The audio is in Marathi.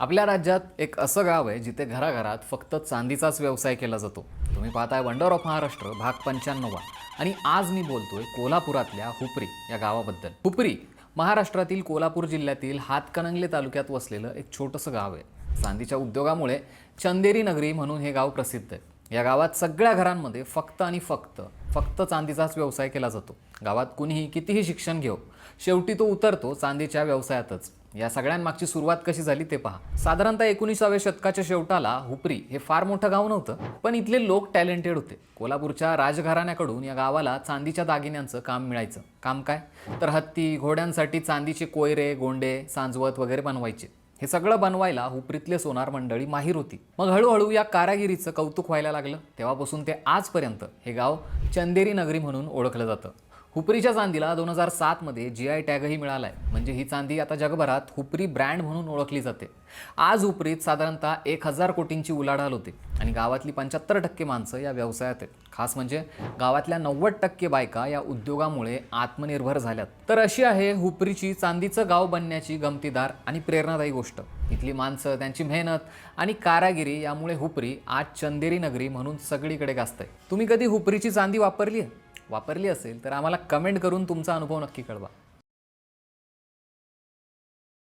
आपल्या राज्यात एक असं गाव आहे जिथे घराघरात फक्त चांदीचाच व्यवसाय केला जातो. तुम्ही पाहताय वंडर ऑफ महाराष्ट्र भाग 95 आणि आज मी बोलतोय कोल्हापुरातल्या हुपरी या गावाबद्दल. हुपरी महाराष्ट्रातील कोल्हापूर जिल्ह्यातील हातकणंगले तालुक्यात वसलेलं एक छोटंसं गाव आहे. चांदीच्या उद्योगामुळे चंदेरी नगरी म्हणून हे गाव प्रसिद्ध आहे. या गावात सगळ्या घरांमध्ये फक्त आणि फक्त चांदीचाच व्यवसाय केला जातो. गावात कुणीही कितीही शिक्षण घेऊ, शेवटी तो उतरतो चांदीच्या व्यवसायातच. या सगळ्यांमागची सुरुवात कशी झाली ते पहा. साधारणतः 19व्या शतकाच्या शेवटाला हुपरी हे फार मोठं गाव नव्हतं, पण इथले लोक टॅलेंटेड होते. कोल्हापूरच्या राजघराण्याकडून या गावाला चांदीच्या दागिन्यांचं काम मिळायचं. काम काय तर हत्ती, घोड्यांसाठी चांदीचे कोयरे, गोंडे, सांजवत वगैरे बनवायचे. हे सगळं बनवायला हुपरीतले सोनार मंडळी माहीर होती. मग हळूहळू या कारागिरीचं कौतुक व्हायला लागलं. तेव्हापासून ते आजपर्यंत हे गाव चंदेरी नगरी म्हणून ओळखलं जातं. हुपरीच्या चांदीला 2007 मध्ये GI टॅगही मिळालाय. म्हणजे ही चांदी आता जगभरात हुपरी ब्रँड म्हणून ओळखली जाते. आज हुपरीत साधारणतः 1000 कोटींची उलाढाल होते आणि गावातली 75% माणसं या व्यवसायात आहेत. खास म्हणजे गावातल्या 90% बायका या उद्योगामुळे आत्मनिर्भर झाल्यात. तर अशी आहे हुपरीची चांदीचं गाव बनण्याची गमतीदार आणि प्रेरणादायी गोष्ट. इथली माणसं, त्यांची मेहनत आणि कारागिरी यामुळे हुपरी आज चंदेरी नगरी म्हणून सगळीकडे गाजतंय. तुम्ही कधी हुपरीची चांदी वापरली असेल तर आम्हाला कमेंट करून तुमचा अनुभव नक्की कळवा.